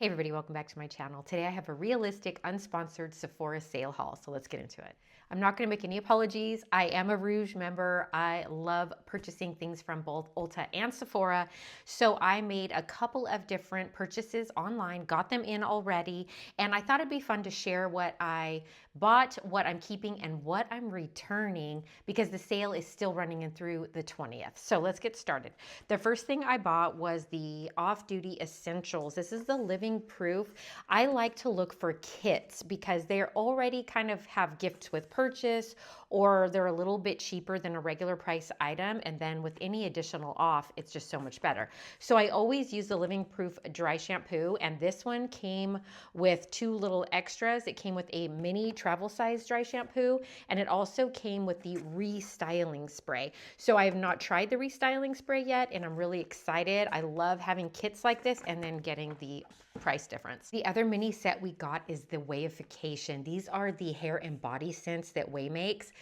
Hey everybody, welcome back to my channel. Today I have a realistic, unsponsored Sephora sale haul, so let's get into it. I'm not going to make any apologies. I am a Rouge member. I love purchasing things from both Ulta and Sephora, so I made a couple of different purchases online, got them in already, and I thought it'd be fun to share what I bought, what I'm keeping, and what I'm returning because the sale is still running in through the 20th. So let's get started. The first thing I bought was the Off-Duty Essentials. This is the Living Proof. I like to look for kits because they're already kind of have gifts with purchase, or they're a little bit cheaper than a regular price item, and then with any additional off, it's just so much better. So I always use the Living Proof dry shampoo, and this one came with two little extras. It came with a mini travel size dry shampoo, and it also came with the restyling spray. So I have not tried the restyling spray yet, and I'm really excited. I love having kits like this and then getting the price difference. The other mini set we got is the Weightification. These are the hair and body scents that Quai makes.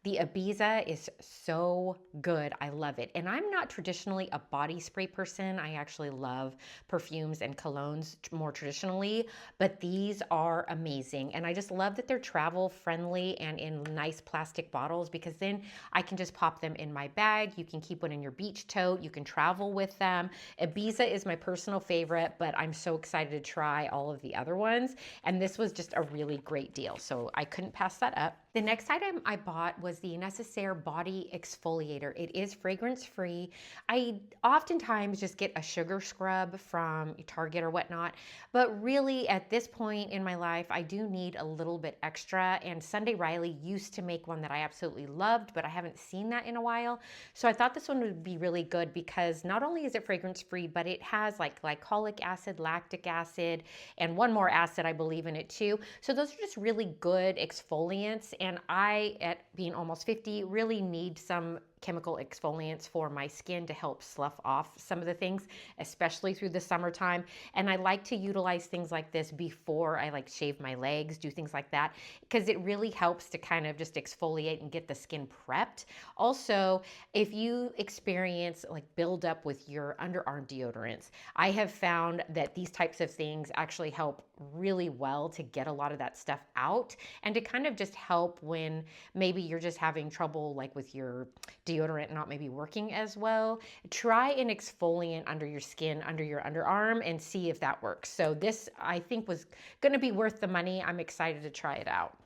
The Ibiza is so good. I love it. And I'm not traditionally a body spray person. I actually love perfumes and colognes more traditionally, but these are amazing. And I just love that they're travel friendly and in nice plastic bottles, because then I can just pop them in my bag. You can keep one in your beach tote. You can travel with them. Ibiza is my personal favorite, but I'm so excited to try all of the other ones. And this was just a really great deal. So I couldn't pass that up. The next item I bought was the Necessaire Body Exfoliator. It is fragrance free. I oftentimes just get a sugar scrub from Target or whatnot, but really at this point in my life, I do need a little bit extra. And Sunday Riley used to make one that I absolutely loved, but I haven't seen that in a while. So I thought this one would be really good because not only is it fragrance free, but it has like glycolic acid, lactic acid, and one more acid I believe in it too. So those are just really good exfoliants. And I, at being almost 50, really need some chemical exfoliants for my skin to help slough off some of the things, especially through the summertime. And I like to utilize things like this before I shave my legs, do things like that, because it really helps to kind of just exfoliate and get the skin prepped. Also, if you experience buildup with your underarm deodorants, I have found that these types of things actually help really well to get a lot of that stuff out and to kind of just help when maybe you're just having trouble with your deodorant not maybe working as well. Try an exfoliant under your skin, under your underarm, and see if that works. So this, I think, was going to be worth the money. I'm excited to try it out.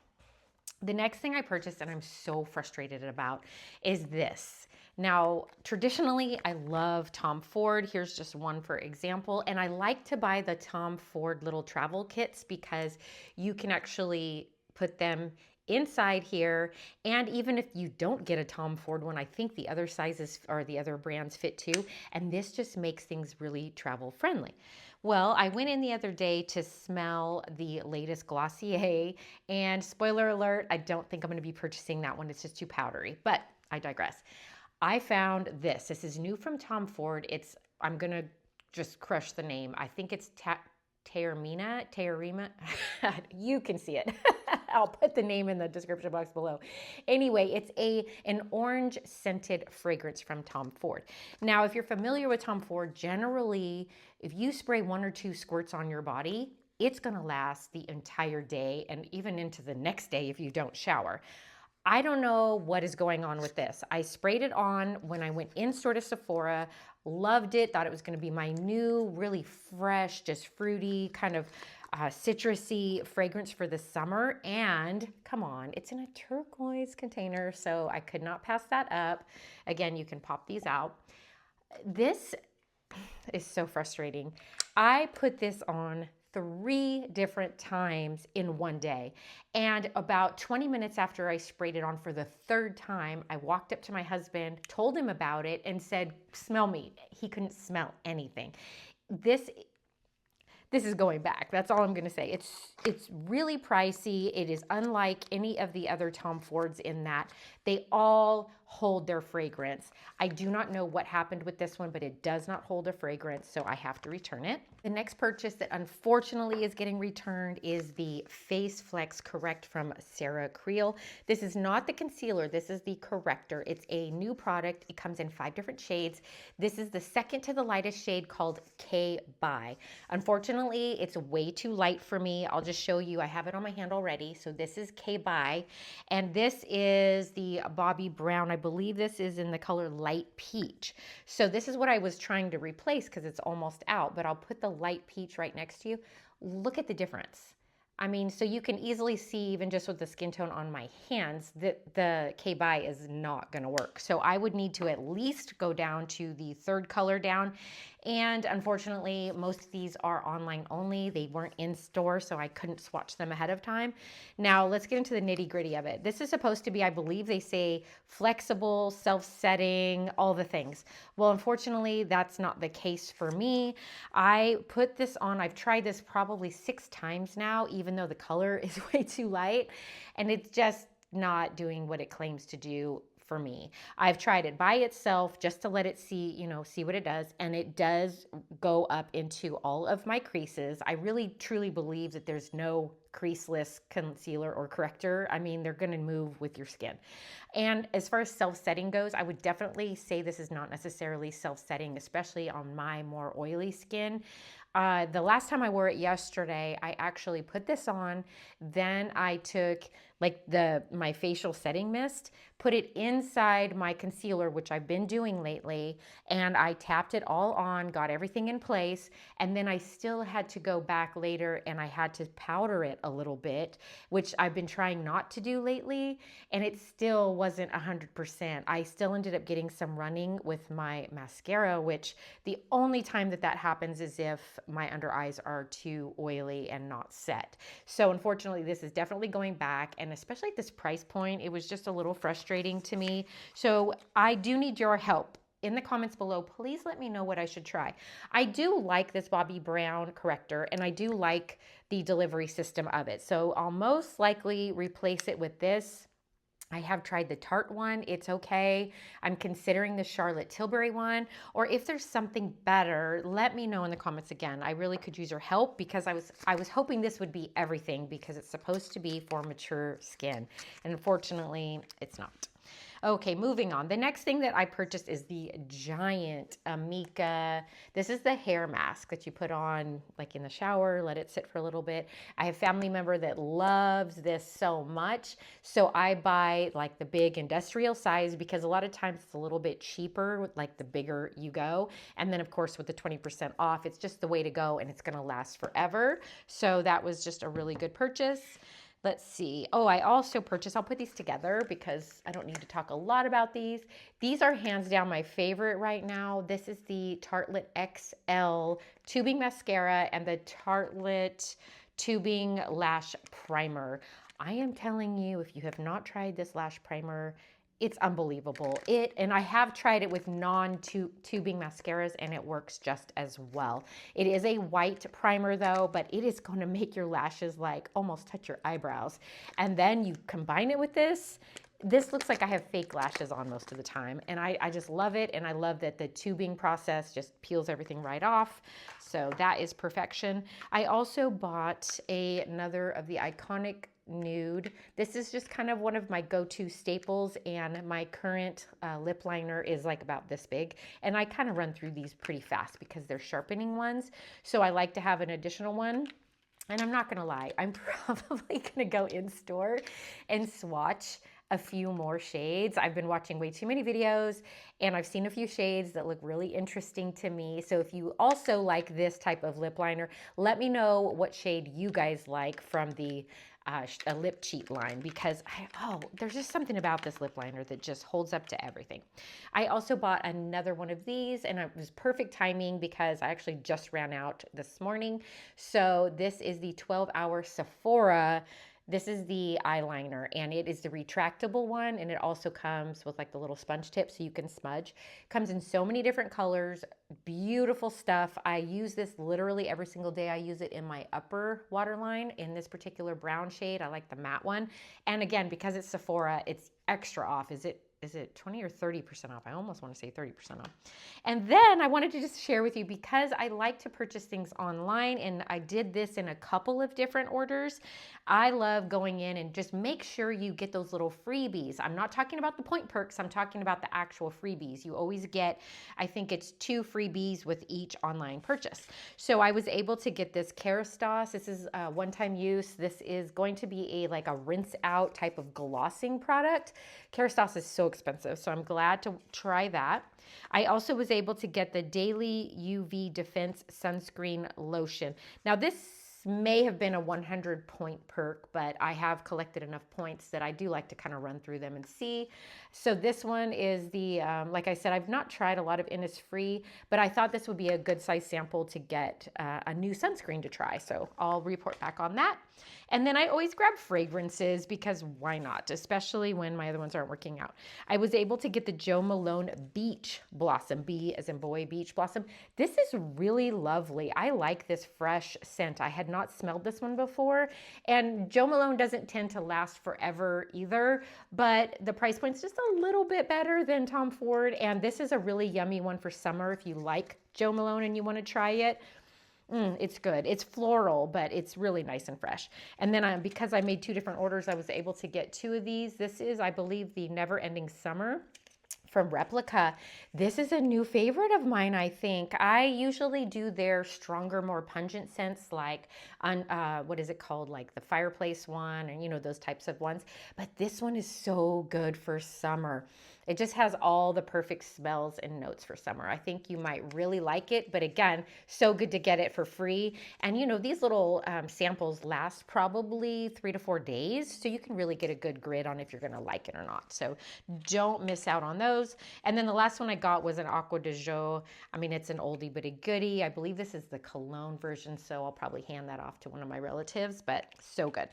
The next thing I purchased, and I'm so frustrated about, is this. Now, traditionally, I love Tom Ford. Here's just one for example. And I like to buy the Tom Ford little travel kits because you can actually put them inside here. And even if you don't get a Tom Ford one, I think the other sizes or the other brands fit too. And this just makes things really travel friendly. Well, I went in the other day to smell the latest Glossier, and spoiler alert, I don't think I'm going to be purchasing that one. It's just too powdery, but I digress. I found this. This is new from Tom Ford. I'm going to just crush the name. I think it's Teorema. You can see it. I'll put the name in the description box below. Anyway, it's an orange scented fragrance from Tom Ford. Now, if you're familiar with Tom Ford, generally, if you spray one or two squirts on your body, it's going to last the entire day and even into the next day if you don't shower. I don't know what is going on with this. I sprayed it on when I went in store to Sephora, loved it, thought it was going to be my new, really fresh, just fruity, kind of citrusy fragrance for the summer. And come on, it's in a turquoise container, so I could not pass that up. Again, you can pop these out. This is so frustrating. I put this on 3 different times in one day. And about 20 minutes after I sprayed it on for the 3rd time, I walked up to my husband, told him about it, and said, smell me. He couldn't smell anything. This is going back. That's all I'm going to say. It's really pricey. It is unlike any of the other Tom Fords in that they all hold their fragrance. I do not know what happened with this one, but it does not hold a fragrance, so I have to return it. The next purchase that unfortunately is getting returned is the Face Flex Correct from Sarah Creel. This is not the concealer, this is the corrector. It's a new product. It comes in 5 different shades. This is the second to the lightest shade called Quai. Unfortunately, it's way too light for me. I'll just show you. I have it on my hand already. So this is Quai, and this is the Bobbi Brown. I believe this is in the color Light Peach. So this is what I was trying to replace because it's almost out, but I'll put the Light Peach right next to you. Look at the difference. I mean, so you can easily see, even just with the skin tone on my hands, that the Quai is not going to work. So I would need to at least go down to the third color down. And unfortunately, most of these are online only. They weren't in store, so I couldn't swatch them ahead of time. Now, let's get into the nitty gritty of it. This is supposed to be, I believe they say, flexible, self-setting, all the things. Well, unfortunately, that's not the case for me. I put this on, I've tried this probably 6 times now, even though the color is way too light, and it's just not doing what it claims to do for me. I've tried it by itself just to let it see, see what it does, and it does go up into all of my creases. I really truly believe that there's no creaseless concealer or corrector. I mean, they're going to move with your skin. And as far as self-setting goes, I would definitely say this is not necessarily self-setting, especially on my more oily skin. The last time I wore it yesterday, I actually put this on. Then I took my facial setting mist, put it inside my concealer, which I've been doing lately, and I tapped it all on, got everything in place, and then I still had to go back later and I had to powder it a little bit, which I've been trying not to do lately, and it still wasn't 100%. I still ended up getting some running with my mascara, which the only time that happens is if my under eyes are too oily and not set. So unfortunately, this is definitely going back, and especially at this price point, it was just a little frustrating to me. So I do need your help. In the comments below, please let me know what I should try. I do like this Bobbi Brown corrector, and I do like the delivery system of it. So I'll most likely replace it with this. I have tried the Tarte one. It's okay. I'm considering the Charlotte Tilbury one. Or if there's something better, let me know in the comments again. I really could use your help because I was hoping this would be everything because it's supposed to be for mature skin. And unfortunately, it's not. Okay, moving on. The next thing that I purchased is the giant Amika. This is the hair mask that you put on like in the shower, let it sit for a little bit. I have a family member that loves this so much. So I buy like the big industrial size because a lot of times it's a little bit cheaper, like the bigger you go. And then of course with the 20% off, it's just the way to go and it's gonna last forever. So that was just a really good purchase. Let's see. Oh, I also purchased, I'll put these together because I don't need to talk a lot about these. These are hands down my favorite right now. This is the Tartelette XL Tubing Mascara and the Tartelette Tubing Lash Primer. I am telling you, if you have not tried this lash primer, it's unbelievable. And I have tried it with non-tubing mascaras and it works just as well. It is a white primer though, but it is going to make your lashes like almost touch your eyebrows. And then you combine it with this. This looks like I have fake lashes on most of the time. And I just love it. And I love that the tubing process just peels everything right off. So that is perfection. I also bought another of the iconic nude. This is just kind of one of my go-to staples, and my current lip liner is like about this big, and I kind of run through these pretty fast because they're sharpening ones, so I like to have an additional one. And I'm not gonna lie, I'm probably gonna go in store and swatch a few more shades. I've been watching way too many videos and I've seen a few shades that look really interesting to me. So if you also like this type of lip liner, let me know what shade you guys like from the a lip cheat line, because there's just something about this lip liner that just holds up to everything. I also bought another one of these, and it was perfect timing because I actually just ran out this morning. So this is the 12-hour Sephora. This is the eyeliner, and it is the retractable one, and it also comes with like the little sponge tip so you can smudge. Comes in so many different colors, beautiful stuff. I use this literally every single day. I use it in my upper waterline in this particular brown shade. I like the matte one. And again, because it's Sephora, it's extra off. is it 20 or 30% off? I almost want to say 30% off. And then I wanted to just share with you, because I like to purchase things online, and I did this in a couple of different orders. I love going in and just make sure you get those little freebies. I'm not talking about the point perks. I'm talking about the actual freebies. You always get, I think it's 2 freebies with each online purchase. So I was able to get this Kerastase. This is one-time use. This is going to be like a rinse out type of glossing product. Kerastase is so expensive, so I'm glad to try that. I also was able to get the Daily UV Defense Sunscreen Lotion. Now this may have been a 100 point perk, but I have collected enough points that I do like to kind of run through them and see. So this one is the, like I said, I've not tried a lot of Innisfree, but I thought this would be a good size sample to get a new sunscreen to try. So I'll report back on that. And then I always grab fragrances, because why not? Especially when my other ones aren't working out. I was able to get the Jo Malone Beach Blossom, B as in boy, Beach Blossom. This is really lovely. I like this fresh scent. I had not smelled this one before, and Jo Malone doesn't tend to last forever either, but the price point's just a little bit better than Tom Ford, and this is a really yummy one for summer if you like Jo Malone and you want to try it. It's good. It's floral, but it's really nice and fresh. And then because I made 2 different orders, I was able to get 2 of these. This is, I believe, the Never Ending Summer from Replica. This is a new favorite of mine, I think. I usually do their stronger, more pungent scents, like what is it called? Like the fireplace one, and you know, those types of ones. But this one is so good for summer. It just has all the perfect smells and notes for summer. I think you might really like it, but again, so good to get it for free. And you know, these little samples last probably 3 to 4 days, so you can really get a good grid on if you're gonna like it or not. So don't miss out on those. And then the last one I got was an Aqua de Jo. I mean, it's an oldie but a goodie. I believe this is the cologne version, so I'll probably hand that off to one of my relatives, but so good.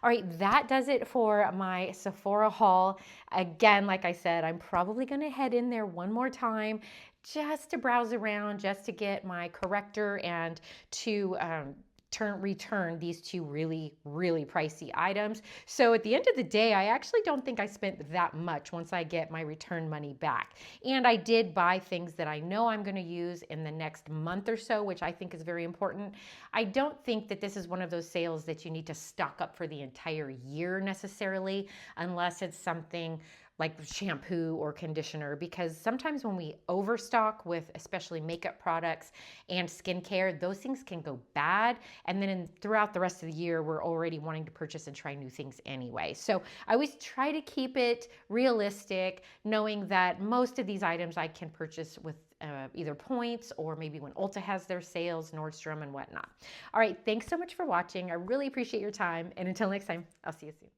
All right, that does it for my Sephora haul. Again, like I said, I'm probably gonna head in there one more time just to browse around, just to get my corrector and to return these 2 really, really pricey items. So at the end of the day, I actually don't think I spent that much once I get my return money back. And I did buy things that I know I'm gonna use in the next month or so, which I think is very important. I don't think that this is one of those sales that you need to stock up for the entire year necessarily, unless it's something like shampoo or conditioner, because sometimes when we overstock with especially makeup products and skincare, those things can go bad. And then throughout the rest of the year, we're already wanting to purchase and try new things anyway. So I always try to keep it realistic, knowing that most of these items I can purchase with either points or maybe when Ulta has their sales, Nordstrom and whatnot. All right, thanks so much for watching. I really appreciate your time. And until next time, I'll see you soon.